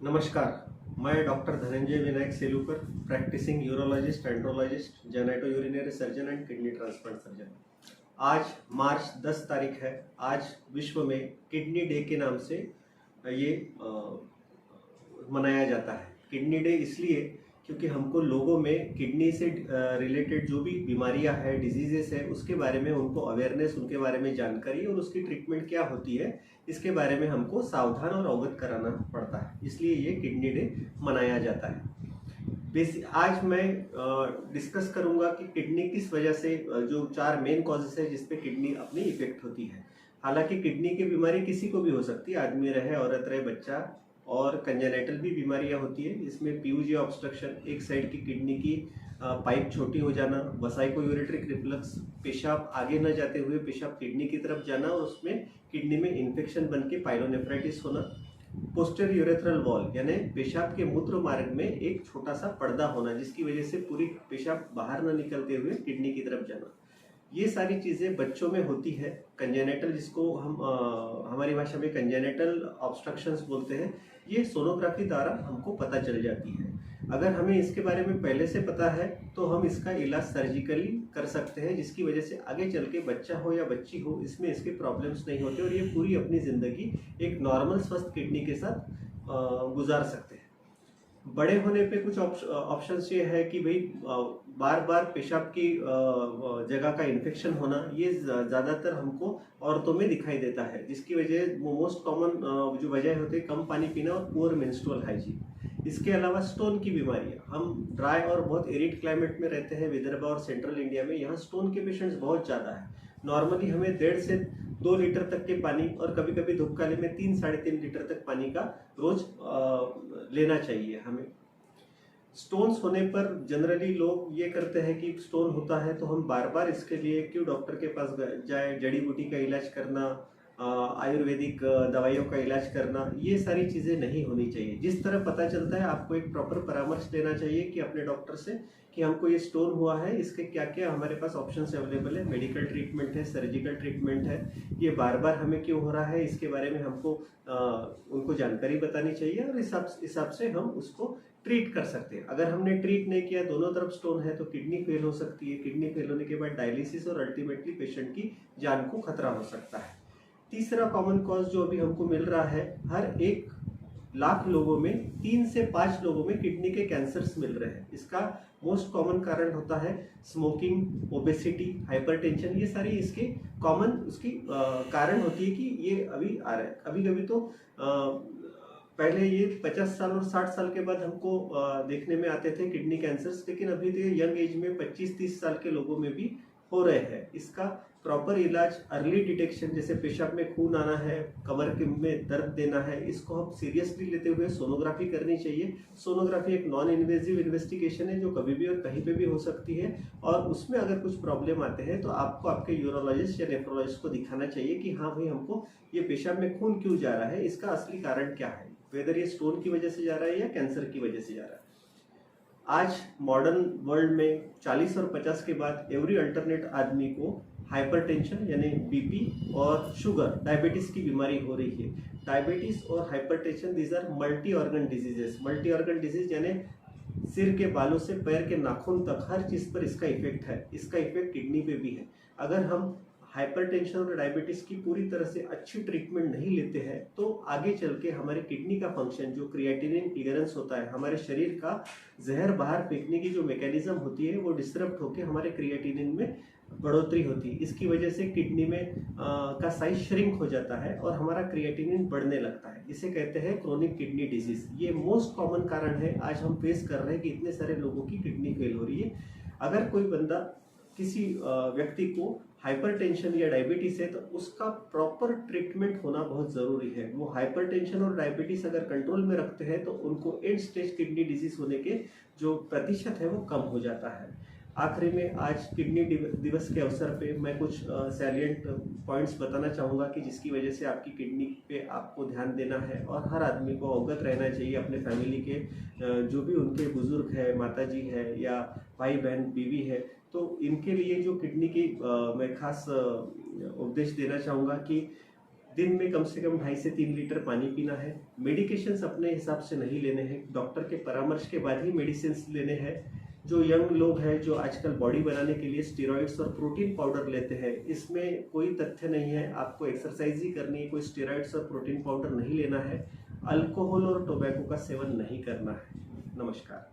नमस्कार। मैं doctor Dhananjay Vinayak Selukar, practising urologist, andrologist, genito urinary surgeon and kidney transplant surgeon. आज March 10 तारीख है। आज विश्व में किडनी डे के नाम से ये मनाया जाता है। किडनी डे इसलिए क्योंकि हमको लोगों में किडनी से रिलेटेड जो भी बीमारियां हैं, डिजीजेस है, उसके बारे में उनको अवेयरनेस, उनके बारे में जानकारी और उसकी ट्रीटमेंट क्या होती है, इसके बारे में हमको सावधान और अवगत कराना पड़ता है। इसलिए ये किडनी डे मनाया जाता है। आज मैं डिस्कस करूंगा कि किडनी किस वजह से जो 4 मेन कॉजेस है जिसपे किडनी अपनी इफेक्ट होती है। हालांकि किडनी की बीमारी किसी को भी हो सकती है, आदमी रहे, औरत रहे, बच्चा, और कंजेनेटल भी बीमारियां होती है। इसमें पीयूजी ऑब्स्ट्रक्शन, एक साइड की किडनी की पाइप छोटी हो जाना, वसाइको-यूरेट्रिक रिफ्लक्स, पेशाब आगे न जाते हुए पेशाब किडनी की तरफ जाना और उसमें किडनी में इन्फेक्शन बन के पाइलोनेफ्राइटिस होना, पोस्टीरियर यूरेथ्रल वॉल यानी पेशाब के मूत्र मार्ग में एक छोटा सा पर्दा होना जिसकी वजह से पूरी पेशाब बाहर न निकलते हुए किडनी की तरफ जाना। ये सारी चीज़ें बच्चों में होती है। कंजेनेटल, जिसको हम हमारी भाषा में कंजेनेटल ऑब्स्ट्रक्शंस बोलते हैं, ये सोनोग्राफी द्वारा हमको पता चल जाती है। अगर हमें इसके बारे में पहले से पता है तो हम इसका इलाज सर्जिकली कर सकते हैं, जिसकी वजह से आगे चल के बच्चा हो या बच्ची हो, इसमें इसके प्रॉब्लम्स नहीं होते और ये पूरी अपनी ज़िंदगी एक नॉर्मल स्वस्थ किडनी के साथ गुजार सकते हैं। बड़े होने पे कुछ ऑप्शंस ये है कि भाई बार बार पेशाब की जगह का इन्फेक्शन होना, ये ज़्यादातर हमको औरतों में दिखाई देता है, जिसकी वजह मोस्ट कॉमन जो वजह होती है कम पानी पीना और पुअर मेंस्ट्रुअल हाइजीन। इसके अलावा स्टोन की बीमारियां, हम ड्राई और बहुत एरिड क्लाइमेट में रहते हैं, विदर्भ और सेंट्रल इंडिया में, यहाँ स्टोन के पेशेंट्स बहुत ज़्यादा है। नॉर्मली हमें 1.5 से 2 लीटर तक के पानी और कभी कभी धूपकाले में 3-3.5 लीटर तक पानी का रोज लेना चाहिए हमें। स्टोन्स होने पर जनरली लोग ये करते हैं कि स्टोन होता है तो हम बार बार इसके लिए क्यों डॉक्टर के पास जाए, जड़ी बूटी का इलाज करना, आयुर्वेदिक दवाइयों का इलाज करना, ये सारी चीज़ें नहीं होनी चाहिए। जिस तरह पता चलता है आपको एक प्रॉपर परामर्श लेना चाहिए कि अपने डॉक्टर से कि हमको ये स्टोन हुआ है, इसके क्या क्या हमारे पास ऑप्शंस अवेलेबल है, मेडिकल ट्रीटमेंट है, सर्जिकल ट्रीटमेंट है, ये बार बार हमें क्यों हो रहा है, इसके बारे में हमको उनको जानकारी बतानी चाहिए और इस हिसाब से हम उसको ट्रीट कर सकते हैं। अगर हमने ट्रीट नहीं किया, दोनों तरफ स्टोन है, तो किडनी फेल हो सकती है। किडनी फेल होने के बाद डायलिसिस और अल्टीमेटली पेशेंट की जान को खतरा हो सकता है। तीसरा कॉमन कॉज जो अभी हमको मिल रहा है, हर 1 लाख लोगों में 3 से 5 लोगों में किडनी के कैंसर्स मिल रहे हैं। इसका मोस्ट कॉमन कारण होता है स्मोकिंग, ओबेसिटी, हाइपरटेंशन, ये सारी इसके कॉमन उसकी कारण होती है कि ये अभी आ रहा है। कभी कभी तो पहले ये 50 साल और 60 साल के बाद हमको देखने में आते थे किडनी कैंसर्स, लेकिन अभी तो यंग एज में 25-30 साल के लोगों में भी हो रहे हैं। इसका प्रॉपर इलाज, अर्ली डिटेक्शन, जैसे पेशाब में खून आना है, कमर के में दर्द देना है, इसको हम सीरियसली लेते हुए सोनोग्राफी करनी चाहिए। सोनोग्राफी एक नॉन इन्वेजिव इन्वेस्टिगेशन है जो कभी भी और कहीं पे भी हो सकती है, और उसमें अगर कुछ प्रॉब्लम आते हैं तो आपको आपके यूरोलॉजिस्ट या नेफ्रोलॉजिस्ट को दिखाना चाहिए कि हाँ भाई, हमको ये पेशाब में खून क्यों जा रहा है, इसका असली कारण क्या है, वेदर ये स्टोन की वजह से जा रहा है या कैंसर की वजह से जा रहा है। आज मॉडर्न वर्ल्ड में 40 और 50 के बाद एवरी अल्टरनेट आदमी को हाइपरटेंशन यानी बीपी और शुगर, डायबिटीज की बीमारी हो रही है। डायबिटीज और hypertension, these are multi organ diseases. Multi organ disease यानी सिर के बालों से पैर के नाखून तक हर चीज पर इसका इफेक्ट है। इसका इफेक्ट किडनी पे भी है। अगर हम हाइपरटेंशन और डायबिटीज की पूरी तरह से अच्छी ट्रीटमेंट नहीं लेते हैं तो आगे चल के हमारे किडनी का फंक्शन, जो क्रिएटिनिन क्लियरेंस होता है, हमारे शरीर का जहर बाहर फेंकने की जो मैकेनिज्म होती है, वो डिस्टर्ब होकर हमारे क्रिएटिनिन में बढ़ोतरी होती है। इसकी वजह से किडनी में का साइज श्रिंक हो जाता है और हमारा क्रिएटिनिन बढ़ने लगता है। इसे कहते हैं क्रोनिक किडनी डिजीज। ये मोस्ट कॉमन कारण है आज हम फेस कर रहे हैं कि इतने सारे लोगों की किडनी फेल हो रही है। अगर कोई बंदा, किसी व्यक्ति को हाइपरटेंशन या डायबिटीज है तो उसका प्रॉपर ट्रीटमेंट होना बहुत ज़रूरी है। वो हाइपरटेंशन और डायबिटीज अगर कंट्रोल में रखते हैं तो उनको एंड स्टेज किडनी डिजीज होने के जो प्रतिशत है वो कम हो जाता है। आखिरी में आज किडनी दिवस के अवसर पे मैं कुछ सैलिएंट पॉइंट्स बताना चाहूँगा कि जिसकी वजह से आपकी किडनी पे आपको ध्यान देना है और हर आदमी को अवगत रहना चाहिए। अपने फैमिली के जो भी उनके बुजुर्ग है, माता जी है या भाई बहन, बीवी है, तो इनके लिए जो किडनी की मैं खास उपदेश देना चाहूँगा कि दिन में कम से कम 2.5 से 3 लीटर पानी पीना है। मेडिकेशंस अपने हिसाब से नहीं लेने हैं, डॉक्टर के परामर्श के बाद ही मेडिसिन लेने हैं। जो यंग लोग हैं जो आजकल बॉडी बनाने के लिए स्टेरॉइड्स और प्रोटीन पाउडर लेते हैं, इसमें कोई तथ्य नहीं है। आपको एक्सरसाइज ही करनी है, कोई स्टेरॉइड्स और प्रोटीन पाउडर नहीं लेना है। अल्कोहल और टोबैको का सेवन नहीं करना है। नमस्कार।